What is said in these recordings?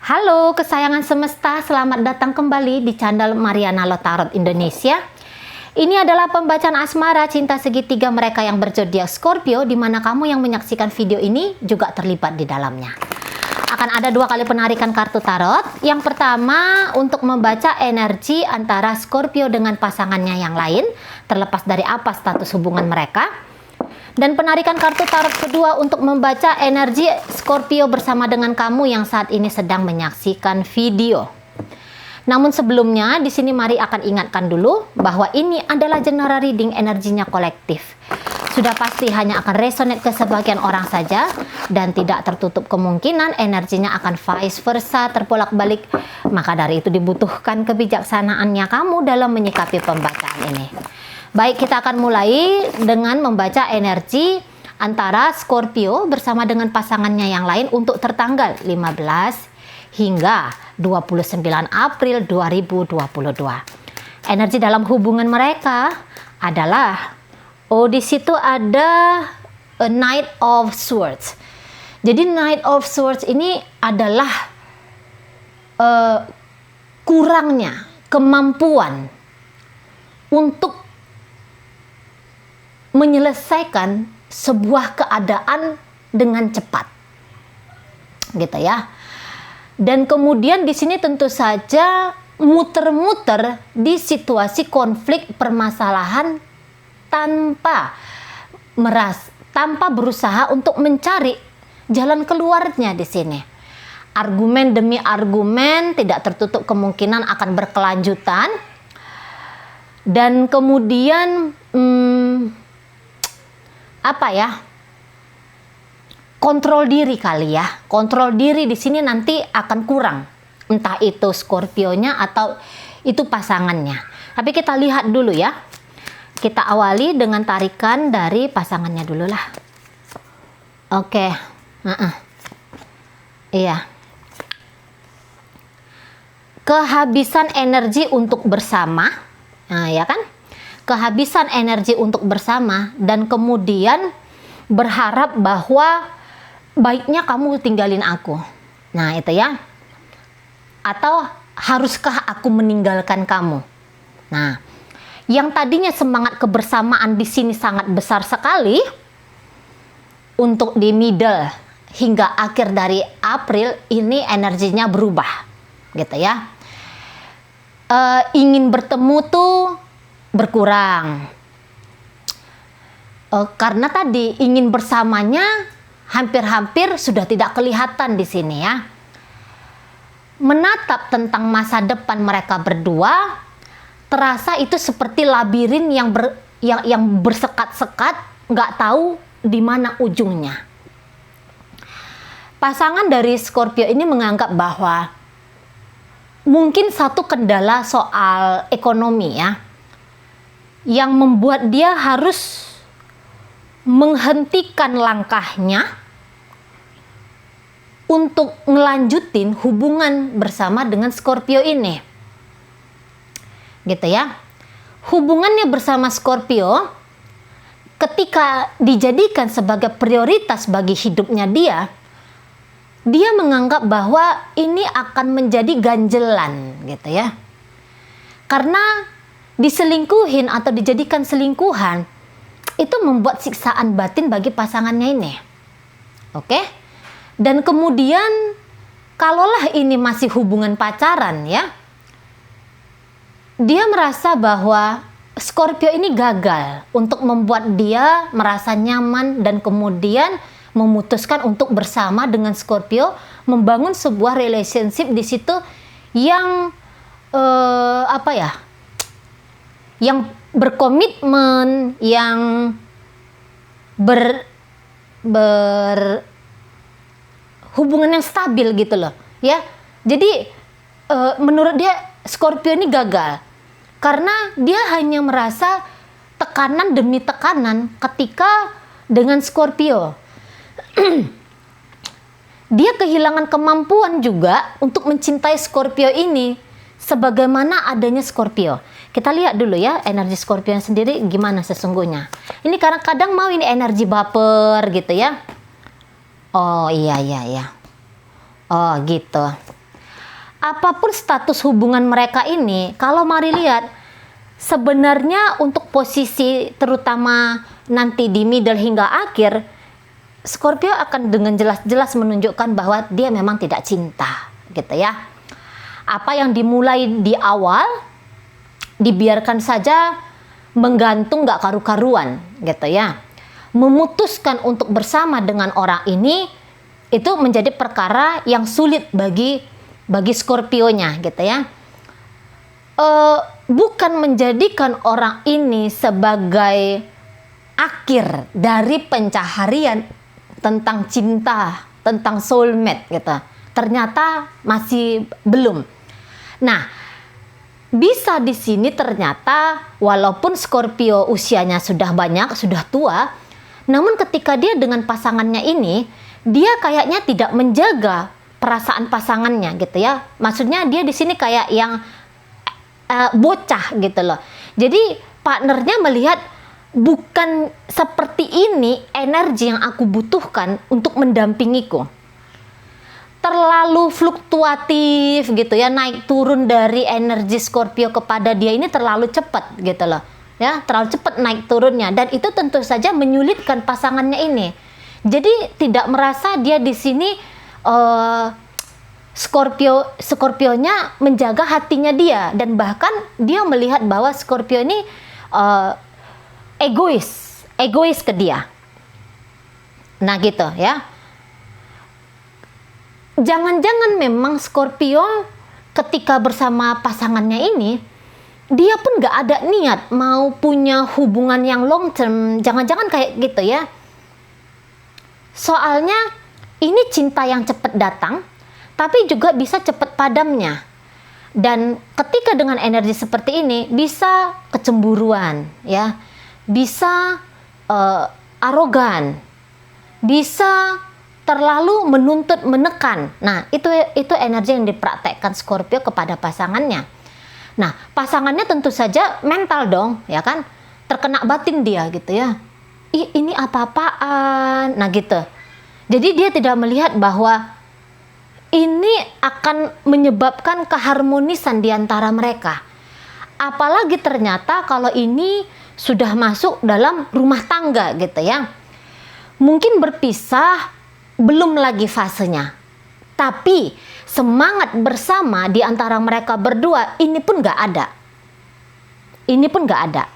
Halo kesayangan semesta, selamat datang kembali di channel Mariana Lotarot Indonesia. Ini adalah pembacaan asmara cinta segitiga mereka yang berzodiak Scorpio, di mana kamu yang menyaksikan video ini juga terlibat di dalamnya. Akan ada 2 kali penarikan kartu tarot. Yang pertama untuk membaca energi antara Scorpio dengan pasangannya yang lain, terlepas dari apa status hubungan mereka. Dan penarikan kartu tarot kedua untuk membaca energi Scorpio bersama dengan kamu yang saat ini sedang menyaksikan video. Namun sebelumnya, di sini mari akan ingatkan dulu bahwa ini adalah general reading, energinya kolektif. Sudah pasti hanya akan resonate ke sebagian orang saja dan tidak tertutup kemungkinan energinya akan vice versa, terbolak-balik. Maka dari itu dibutuhkan kebijaksanaannya kamu dalam menyikapi pembacaan ini. Baik, kita akan mulai dengan membaca energi antara Scorpio bersama dengan pasangannya yang lain untuk tertanggal 15 hingga 29 April 2022. Energi dalam hubungan mereka adalah, di situ ada a Knight of Swords. Jadi Knight of Swords ini adalah kurangnya kemampuan untuk menyelesaikan sebuah keadaan dengan cepat, gitu ya. Dan kemudian di sini tentu saja muter-muter di situasi konflik permasalahan tanpa berusaha untuk mencari jalan keluarnya di sini. Argumen demi argumen tidak tertutup kemungkinan akan berkelanjutan. Dan kemudian kontrol diri kali ya. Kontrol diri di sini nanti akan kurang. Entah itu Scorpio-nya atau itu pasangannya. Tapi kita lihat dulu ya. Kita awali dengan tarikan dari pasangannya dulu lah. Oke. Iya. Kehabisan energi untuk bersama. Nah, ya kan? Kehabisan energi untuk bersama dan kemudian berharap bahwa baiknya kamu tinggalin aku. Nah, itu ya. Atau haruskah aku meninggalkan kamu? Nah, yang tadinya semangat kebersamaan di sini sangat besar sekali, untuk di middle hingga akhir dari April ini energinya berubah, gitu ya. Ingin bertemu tuh berkurang. Karena tadi ingin bersamanya hampir-hampir sudah tidak kelihatan di sini ya. Menatap tentang masa depan mereka berdua terasa itu seperti labirin yang bersekat-sekat, nggak tahu di mana ujungnya. Pasangan dari Scorpio ini menganggap bahwa mungkin satu kendala soal ekonomi ya, yang membuat dia harus menghentikan langkahnya untuk ngelanjutin hubungan bersama dengan Scorpio ini, gitu ya. Hubungannya bersama Scorpio ketika dijadikan sebagai prioritas bagi hidupnya dia menganggap bahwa ini akan menjadi ganjelan, gitu ya. Karena diselingkuhin atau dijadikan selingkuhan itu membuat siksaan batin bagi pasangannya ini. Oke? Dan kemudian kalaulah ini masih hubungan pacaran ya, dia merasa bahwa Scorpio ini gagal untuk membuat dia merasa nyaman dan kemudian memutuskan untuk bersama dengan Scorpio, membangun sebuah relationship di situ yang yang berkomitmen, yang hubungan yang stabil gitu loh ya. Jadi menurut dia Scorpio ini gagal karena dia hanya merasa tekanan demi tekanan ketika dengan Scorpio. Dia kehilangan kemampuan juga untuk mencintai Scorpio ini sebagaimana adanya Scorpio. Kita lihat dulu ya energi Scorpio sendiri gimana sesungguhnya. Ini kadang-kadang mau ini energi baper gitu ya. Oh iya. Oh gitu. apapun status hubungan mereka ini, kalau mari lihat, sebenarnya untuk posisi terutama nanti di middle hingga akhir, Scorpio akan dengan jelas-jelas menunjukkan bahwa dia memang tidak cinta, gitu ya. Apa yang dimulai di awal, dibiarkan saja menggantung gak karu-karuan, gitu ya. Memutuskan untuk bersama dengan orang ini, itu menjadi perkara yang sulit bagi Scorpionya, gitu ya. Bukan menjadikan orang ini sebagai akhir dari pencaharian tentang cinta, tentang soulmate gitu. Ternyata masih belum. Nah, bisa di sini ternyata walaupun Scorpio usianya sudah banyak, sudah tua, namun ketika dia dengan pasangannya ini, dia kayaknya tidak menjaga perasaan pasangannya gitu ya. Maksudnya dia di sini kayak yang bocah gitu loh. Jadi partnernya melihat bukan seperti ini energi yang aku butuhkan untuk mendampingiku. Terlalu fluktuatif gitu ya, naik turun dari energi Scorpio kepada dia ini terlalu cepat gitu loh. Ya, terlalu cepat naik turunnya, dan itu tentu saja menyulitkan pasangannya ini. Jadi tidak merasa dia di sini Scorpionya menjaga hatinya dia, dan bahkan dia melihat bahwa Scorpio ini egois ke dia. Nah gitu ya. Jangan-jangan memang Scorpio ketika bersama pasangannya ini, dia pun gak ada niat mau punya hubungan yang long term. Jangan-jangan kayak gitu ya. Soalnya ini cinta yang cepat datang, tapi juga bisa cepat padamnya. Dan ketika dengan energi seperti ini, bisa kecemburuan ya, bisa arogan, bisa terlalu menuntut, menekan. Nah, itu energi yang dipraktekkan Scorpio kepada pasangannya. Nah, pasangannya tentu saja mental dong, ya kan? Terkena batin dia gitu ya. Ini apa-apaan? Nah, gitu. Jadi dia tidak melihat bahwa ini akan menyebabkan keharmonisan di antara mereka. Apalagi ternyata kalau ini sudah masuk dalam rumah tangga gitu ya. Mungkin berpisah, belum lagi fasenya. Tapi semangat bersama di antara mereka berdua ini pun gak ada. Ini pun gak ada.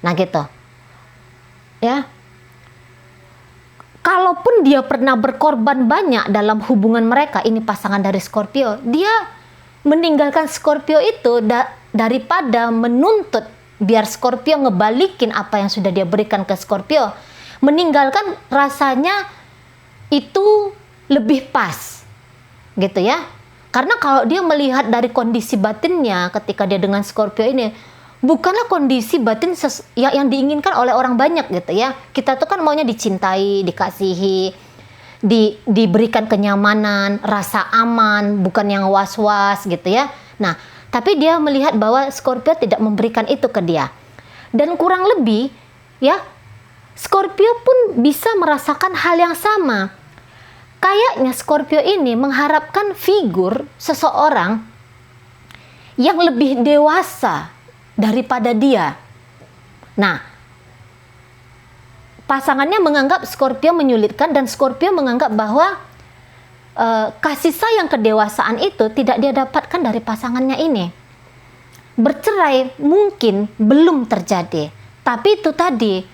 Nah gitu. Ya. Kalaupun dia pernah berkorban banyak dalam hubungan mereka, ini pasangan dari Scorpio, dia meninggalkan Scorpio itu daripada menuntut biar Scorpio ngebalikin apa yang sudah dia berikan ke Scorpio. Meninggalkan rasanya itu lebih pas gitu ya. Karena kalau dia melihat dari kondisi batinnya ketika dia dengan Scorpio ini, bukanlah kondisi batin yang diinginkan oleh orang banyak gitu ya. Kita tuh kan maunya dicintai, dikasihi, diberikan kenyamanan, rasa aman, bukan yang was-was gitu ya. Nah, tapi dia melihat bahwa Scorpio tidak memberikan itu ke dia. Dan kurang lebih ya, Scorpio pun bisa merasakan hal yang sama. Kayaknya Scorpio ini mengharapkan figur seseorang yang lebih dewasa daripada dia. Nah, pasangannya menganggap Scorpio menyulitkan, dan Scorpio menganggap bahwa kasih sayang kedewasaan itu tidak dia dapatkan dari pasangannya ini. Bercerai mungkin belum terjadi, tapi itu tadi,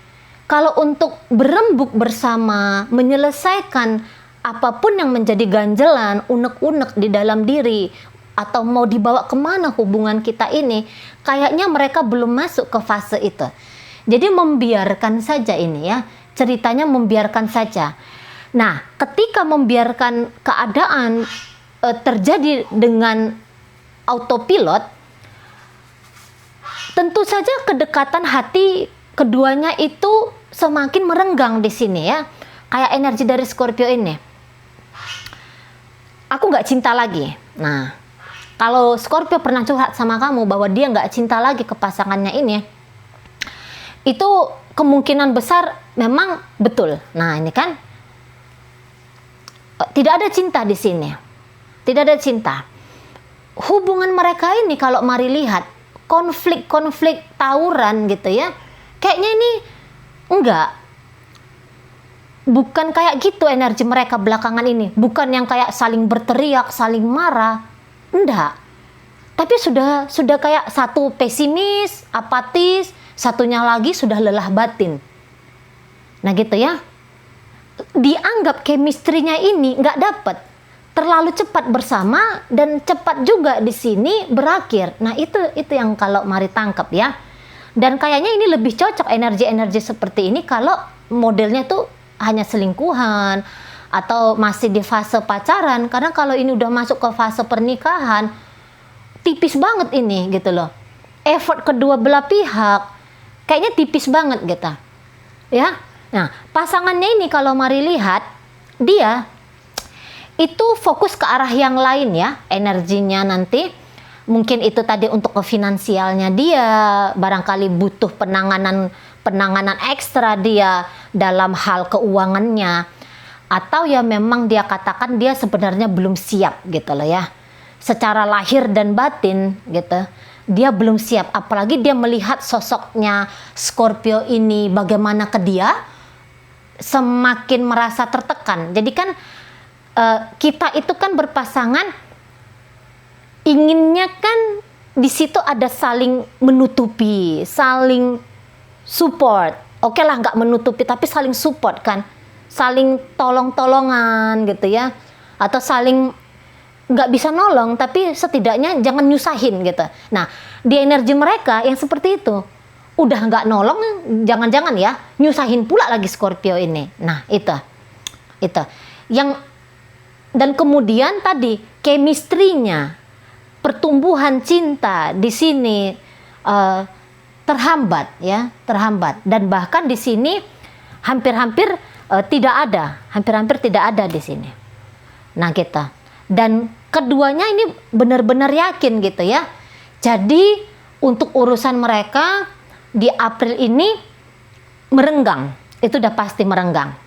kalau untuk berembuk bersama, menyelesaikan apapun yang menjadi ganjelan, unek-unek di dalam diri, atau mau dibawa kemana hubungan kita ini, kayaknya mereka belum masuk ke fase itu. Jadi membiarkan saja ini ya, ceritanya membiarkan saja. Nah, ketika membiarkan keadaan terjadi dengan autopilot, tentu saja kedekatan hati keduanya itu semakin merenggang di sini ya. Kayak energi dari Scorpio ini, aku nggak cinta lagi. Nah, kalau Scorpio pernah curhat sama kamu bahwa dia nggak cinta lagi ke pasangannya ini, itu kemungkinan besar memang betul. Nah ini kan tidak ada cinta di sini. tidak ada cinta. Hubungan mereka ini kalau mari lihat konflik-konflik tawuran gitu ya, kayaknya ini bukan kayak gitu energi mereka belakangan ini. Bukan yang kayak saling berteriak, saling marah, enggak. Tapi sudah kayak satu pesimis, apatis, satunya lagi sudah lelah batin. Nah gitu ya, dianggap chemistry-nya ini nggak dapet, terlalu cepat bersama dan cepat juga di sini berakhir. Nah itu yang kalau mari tangkap ya. Dan kayaknya ini lebih cocok energi-energi seperti ini kalau modelnya tuh hanya selingkuhan atau masih di fase pacaran. Karena kalau ini udah masuk ke fase pernikahan, tipis banget ini gitu loh. Effort kedua belah pihak kayaknya tipis banget gitu ya. Nah pasangannya ini kalau mari lihat, dia itu fokus ke arah yang lain ya, energinya nanti mungkin itu tadi untuk ke finansialnya dia, barangkali butuh penanganan ekstra dia dalam hal keuangannya, atau ya memang dia katakan dia sebenarnya belum siap gitu loh ya, secara lahir dan batin gitu dia belum siap, apalagi dia melihat sosoknya Scorpio ini bagaimana ke dia, semakin merasa tertekan. Jadi kan kita itu kan berpasangan, inginnya kan di situ ada saling menutupi, saling support. Oke lah nggak menutupi, tapi saling support kan, saling tolong-tolongan gitu ya, atau saling nggak bisa nolong, tapi setidaknya jangan nyusahin gitu. Nah di energi mereka yang seperti itu, udah nggak nolong, jangan-jangan ya nyusahin pula lagi Scorpio ini. Nah itu yang. Dan kemudian tadi chemistry-nya, pertumbuhan cinta di sini terhambat ya, terhambat. Dan bahkan di sini hampir-hampir tidak ada di sini. Nah gitu. Dan keduanya ini benar-benar yakin gitu ya. Jadi untuk urusan mereka di April ini merenggang, itu udah pasti merenggang.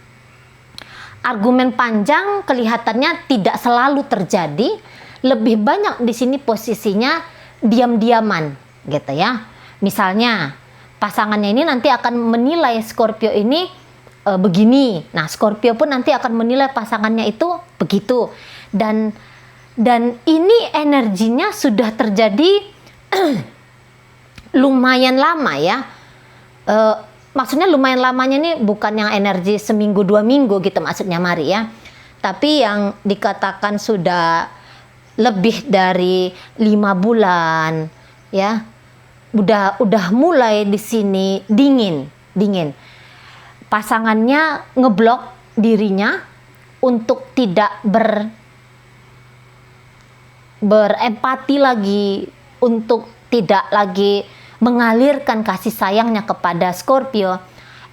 Argumen panjang kelihatannya tidak selalu terjadi, lebih banyak di sini posisinya diam-diaman gitu ya. Misalnya pasangannya ini nanti akan menilai Scorpio ini begini, nah Scorpio pun nanti akan menilai pasangannya itu begitu, dan ini energinya sudah terjadi lumayan lama ya. Maksudnya lumayan lamanya nih bukan yang energi seminggu 2 minggu gitu maksudnya mari ya, tapi yang dikatakan sudah lebih dari 5 bulan ya, udah mulai di sini dingin. Pasangannya ngeblok dirinya untuk tidak berempati lagi, untuk tidak lagi mengalirkan kasih sayangnya kepada Scorpio.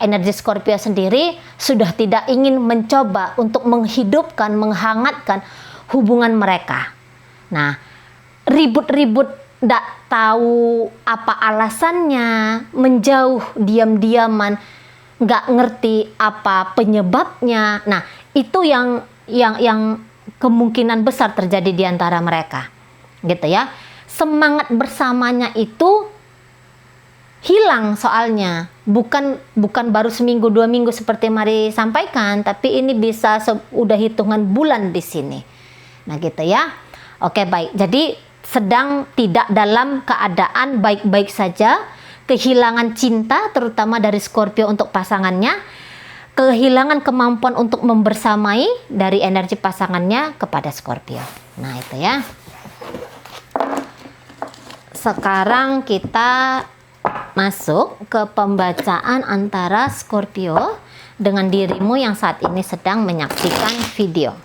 Energi Scorpio sendiri sudah tidak ingin mencoba untuk menghidupkan, menghangatkan hubungan mereka. Nah, ribut-ribut tidak tahu apa alasannya, menjauh diam-diaman, nggak ngerti apa penyebabnya. Nah, itu yang kemungkinan besar terjadi di antara mereka, gitu ya. Semangat bersamanya itu hilang soalnya, bukan baru seminggu 2 minggu seperti Mari sampaikan, tapi ini bisa udah hitungan bulan di sini. Nah gitu ya. Oke baik, jadi sedang tidak dalam keadaan baik-baik saja, kehilangan cinta terutama dari Scorpio untuk pasangannya, kehilangan kemampuan untuk membersamai dari energi pasangannya kepada Scorpio. Nah itu ya. Sekarang kita masuk ke pembacaan antara Scorpio dengan dirimu yang saat ini sedang menyaksikan video.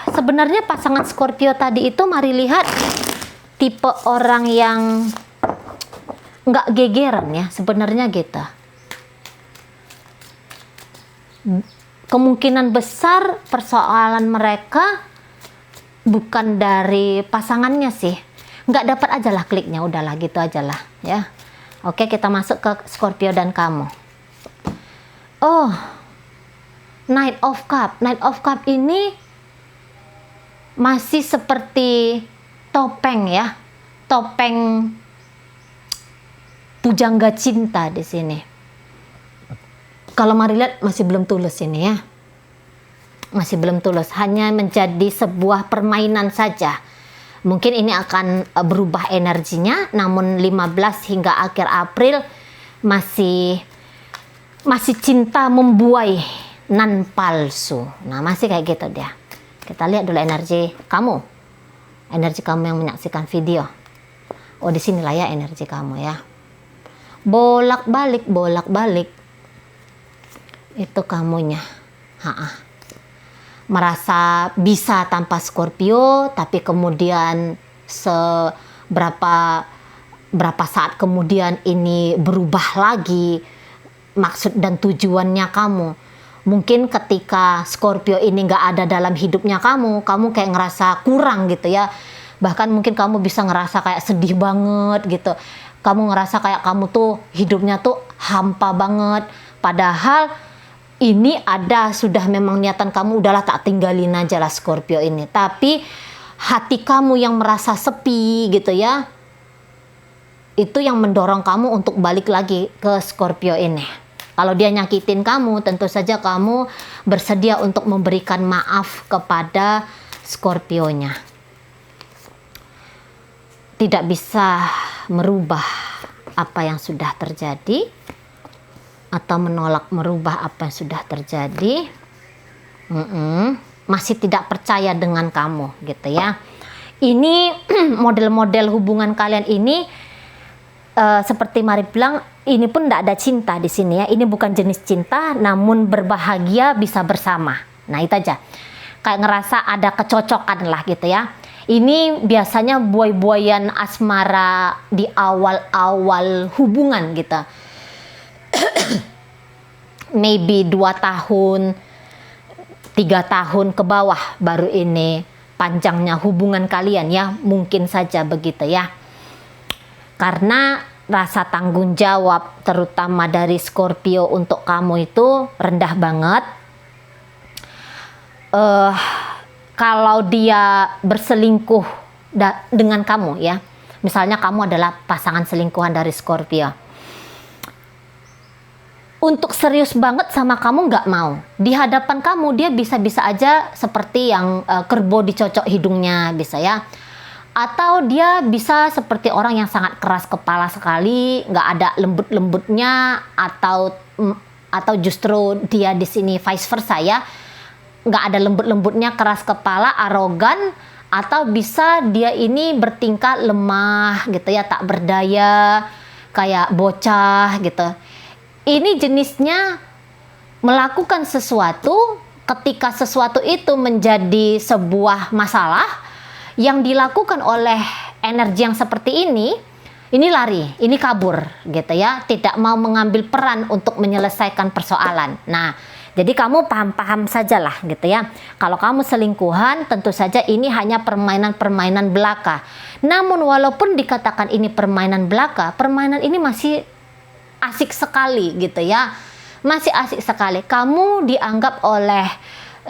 Sebenarnya pasangan Scorpio tadi itu mari lihat tipe orang yang nggak gegeran ya sebenarnya gitu. Kemungkinan besar persoalan mereka bukan dari pasangannya sih, nggak dapat aja lah kliknya, udahlah gitu aja lah ya. Oke kita masuk ke Scorpio dan kamu. Oh Knight of Cup. Knight of Cup ini masih seperti topeng ya, topeng pujangga cinta di sini. Kalau mari lihat masih belum tulus ini ya, masih belum tulus, hanya menjadi sebuah permainan saja. Mungkin ini akan berubah energinya, namun 15 hingga akhir April masih cinta membuai nan palsu. Nah, masih kayak gitu dia. Kita lihat dulu energi kamu yang menyaksikan video. Oh, di sinilah ya energi kamu ya. Bolak-balik itu kamunya. Merasa bisa tanpa Scorpio, tapi kemudian berapa saat kemudian ini berubah lagi maksud dan tujuannya kamu. Mungkin ketika Scorpio ini nggak ada dalam hidupnya kamu kayak ngerasa kurang gitu ya. Bahkan mungkin kamu bisa ngerasa kayak sedih banget gitu. Kamu ngerasa kayak kamu tuh hidupnya tuh hampa banget. Padahal ini sudah memang niatan kamu, udahlah tak tinggalin aja lah Scorpio ini. Tapi hati kamu yang merasa sepi gitu ya, itu yang mendorong kamu untuk balik lagi ke Scorpio ini. Kalau dia nyakitin kamu, tentu saja kamu bersedia untuk memberikan maaf kepada Scorpio-nya. Tidak bisa merubah apa yang sudah terjadi atau menolak merubah apa yang sudah terjadi. Masih tidak percaya dengan kamu gitu ya. Ini model-model hubungan kalian ini seperti Mari bilang, ini pun tidak ada cinta di sini ya. Ini bukan jenis cinta, namun berbahagia bisa bersama. Nah, itu aja. Kayak ngerasa ada kecocokan lah gitu ya. Ini biasanya buai-buaian asmara di awal-awal hubungan gitu. Maybe 2 tahun, 3 tahun ke bawah baru ini panjangnya hubungan kalian ya. Mungkin saja begitu ya. Karena rasa tanggung jawab terutama dari Scorpio untuk kamu itu rendah banget. Kalau dia berselingkuh dengan kamu ya, misalnya kamu adalah pasangan selingkuhan dari Scorpio, untuk serius banget sama kamu nggak mau. Di hadapan kamu dia bisa-bisa aja seperti yang kerbau dicocok hidungnya bisa ya. Atau dia bisa seperti orang yang sangat keras kepala sekali, nggak ada lembut-lembutnya, atau justru dia di sini vice versa ya, nggak ada lembut-lembutnya, keras kepala, arogan, atau bisa dia ini bertingkah lemah gitu ya, tak berdaya, kayak bocah gitu. Ini jenisnya melakukan sesuatu ketika sesuatu itu menjadi sebuah masalah yang dilakukan oleh energi yang seperti ini lari, ini kabur gitu ya, tidak mau mengambil peran untuk menyelesaikan persoalan. Nah, jadi kamu paham-paham sajalah gitu ya. Kalau kamu selingkuhan, tentu saja ini hanya permainan-permainan belaka. Namun walaupun dikatakan ini permainan belaka, permainan ini masih asik sekali gitu ya. Masih asik sekali. Kamu dianggap oleh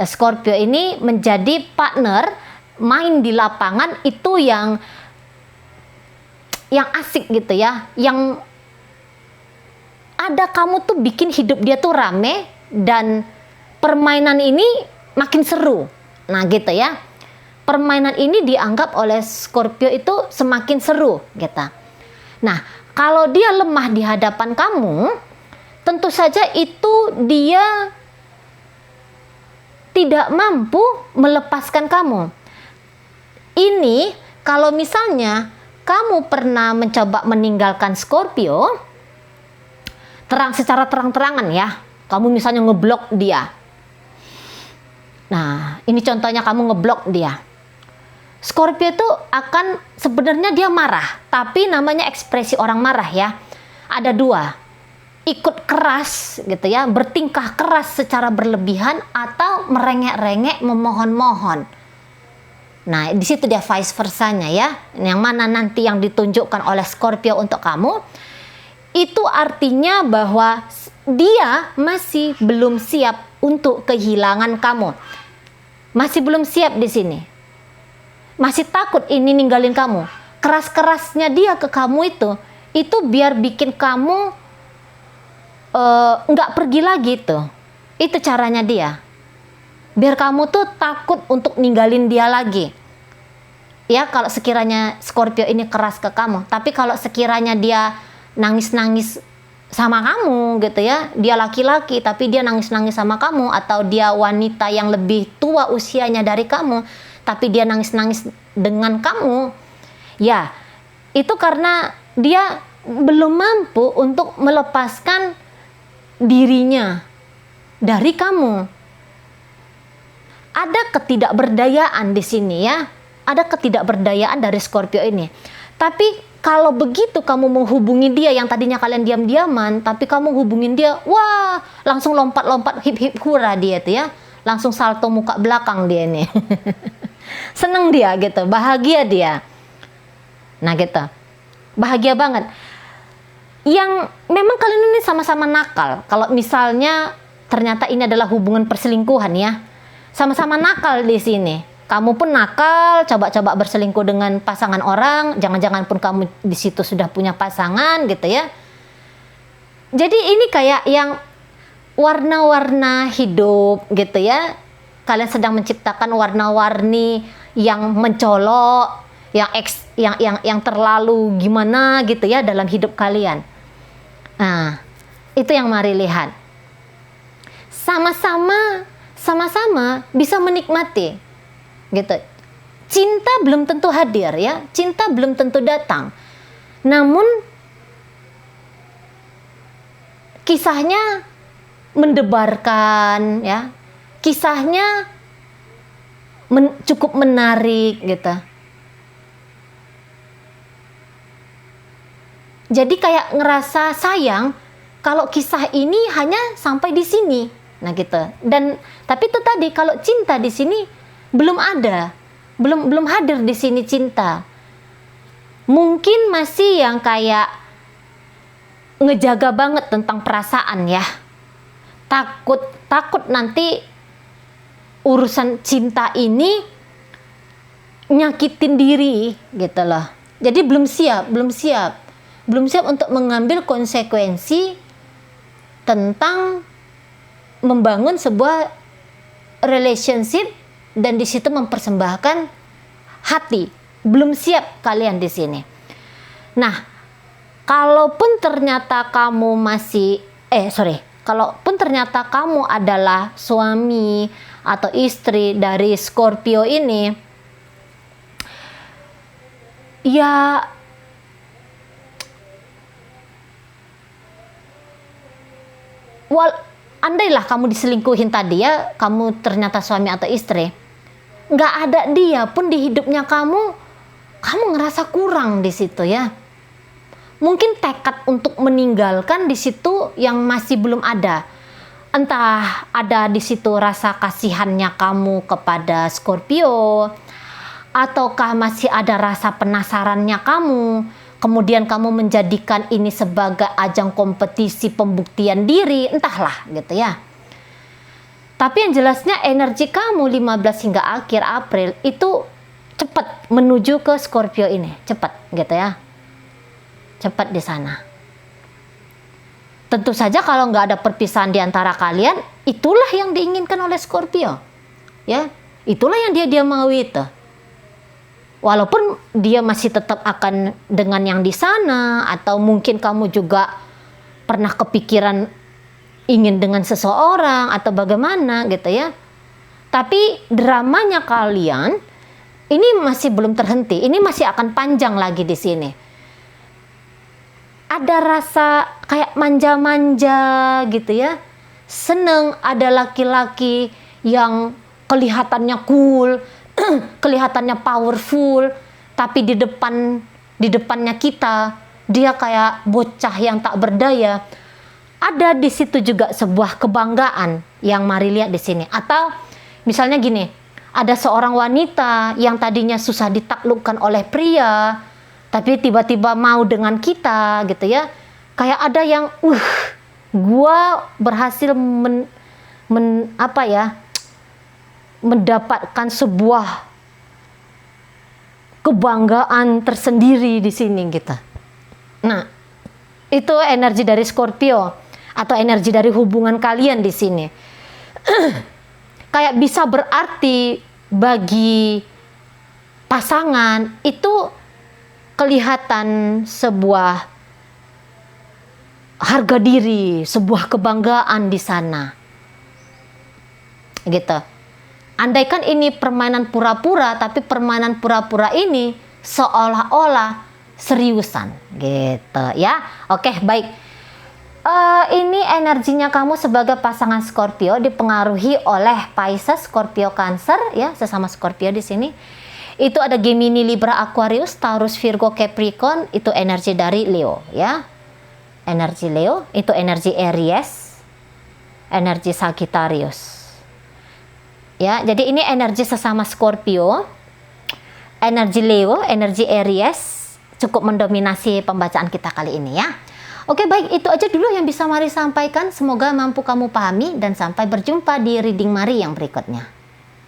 Scorpio ini menjadi partner main di lapangan itu yang asik gitu ya, yang ada kamu tuh bikin hidup dia tuh rame dan permainan ini makin seru. Nah gitu ya, permainan ini dianggap oleh Scorpio itu semakin seru gitu. Nah, kalau dia lemah di hadapan kamu, tentu saja itu dia tidak mampu melepaskan kamu. Ini kalau misalnya kamu pernah mencoba meninggalkan Scorpio secara terang-terangan ya, kamu misalnya ngeblok dia. Nah, ini contohnya kamu ngeblok dia. Scorpio itu akan sebenarnya dia marah, tapi namanya ekspresi orang marah ya. Ada 2, ikut keras gitu ya, bertingkah keras secara berlebihan atau merengek-rengek memohon-mohon. Nah, di situ dia vice versanya ya. Yang mana nanti yang ditunjukkan oleh Scorpio untuk kamu, itu artinya bahwa dia masih belum siap untuk kehilangan kamu. Masih belum siap di sini. Masih takut ini ninggalin kamu. Keras-kerasnya dia ke kamu itu biar bikin kamu nggak pergi lagi tuh. Itu caranya dia. Biar kamu tuh takut untuk ninggalin dia lagi. Ya, kalau sekiranya Scorpio ini keras ke kamu. Tapi kalau sekiranya dia nangis-nangis sama kamu gitu ya, dia laki-laki tapi dia nangis-nangis sama kamu, atau dia wanita yang lebih tua usianya dari kamu tapi dia nangis-nangis dengan kamu, ya itu karena dia belum mampu untuk melepaskan dirinya dari kamu. Ada ketidakberdayaan di sini ya. Ada ketidakberdayaan dari Scorpio ini. Tapi kalau begitu kamu menghubungi dia yang tadinya kalian diam-diaman, tapi kamu hubungin dia, wah, langsung lompat-lompat hip-hip hura dia tuh ya. Langsung salto muka belakang dia nih. Seneng dia gitu, bahagia dia. Nah gitu. Bahagia banget. Yang memang kalian ini sama-sama nakal. Kalau misalnya ternyata ini adalah hubungan perselingkuhan ya. Sama-sama nakal di sini. Kamu pun nakal, coba-coba berselingkuh dengan pasangan orang, jangan-jangan pun kamu di situ sudah punya pasangan gitu ya. Jadi ini kayak yang warna-warna hidup gitu ya. Kalian sedang menciptakan warna-warni yang mencolok, yang terlalu gimana gitu ya dalam hidup kalian. Nah, itu yang mari lihat. Sama-sama bisa menikmati. Gitu. Cinta belum tentu hadir ya, cinta belum tentu datang. Namun kisahnya mendebarkan ya. Kisahnya cukup menarik gitu. Jadi kayak ngerasa sayang kalau kisah ini hanya sampai di sini. Nah gitu. Dan tapi itu tadi kalau cinta di sini belum ada, belum hadir di sini cinta. Mungkin masih yang kayak ngejaga banget tentang perasaan ya. Takut nanti urusan cinta ini nyakitin diri gitu loh. Jadi belum siap untuk mengambil konsekuensi tentang membangun sebuah relationship dan di situ mempersembahkan hati. Belum siap kalian di sini. Nah, kalaupun ternyata kamu kalaupun ternyata kamu adalah suami atau istri dari Scorpio ini, ya andailah kamu diselingkuhin tadi ya, kamu ternyata suami atau istri, nggak ada dia pun di hidupnya kamu ngerasa kurang di situ ya. Mungkin tekad untuk meninggalkan di situ yang masih belum ada. Entah ada di situ rasa kasihannya kamu kepada Scorpio, ataukah masih ada rasa penasarannya kamu. Kemudian kamu menjadikan ini sebagai ajang kompetisi pembuktian diri, entahlah gitu ya. Tapi yang jelasnya energi kamu 15 hingga akhir April itu cepat menuju ke Scorpio ini, cepat gitu ya. Cepat di sana. Tentu saja kalau nggak ada perpisahan di antara kalian, itulah yang diinginkan oleh Scorpio. Ya, itulah yang dia mau itu. Walaupun dia masih tetap akan dengan yang di sana, atau mungkin kamu juga pernah kepikiran ingin dengan seseorang atau bagaimana gitu ya. Tapi dramanya kalian ini masih belum terhenti. Ini masih akan panjang lagi di sini. Ada rasa kayak manja-manja gitu ya. Seneng ada laki-laki yang kelihatannya cool, kelihatannya powerful, tapi di depannya kita dia kayak bocah yang tak berdaya. Ada di situ juga sebuah kebanggaan yang mari lihat di sini. Atau misalnya gini, ada seorang wanita yang tadinya susah ditaklukkan oleh pria, tapi tiba-tiba mau dengan kita gitu ya. Kayak ada yang gua berhasil mendapatkan sebuah kebanggaan tersendiri di sini gitu. Nah, itu energi dari Scorpio atau energi dari hubungan kalian di sini. Kayak bisa berarti bagi pasangan itu kelihatan sebuah harga diri, sebuah kebanggaan di sana. Gitu. Andaikan ini permainan pura-pura, tapi permainan pura-pura ini seolah-olah seriusan, gitu ya. Oke, baik. Ini energinya kamu sebagai pasangan Scorpio dipengaruhi oleh Pisces, Scorpio, Cancer, ya, sesama Scorpio di sini. Itu ada Gemini, Libra, Aquarius, Taurus, Virgo, Capricorn. Itu energi dari Leo, ya. Energi Leo, itu energi Aries, energi Sagittarius. Ya, jadi ini energi sesama Scorpio, energi Leo, energi Aries cukup mendominasi pembacaan kita kali ini ya. Oke, baik, itu aja dulu yang bisa Mari sampaikan. Semoga mampu kamu pahami dan sampai berjumpa di reading Mari yang berikutnya.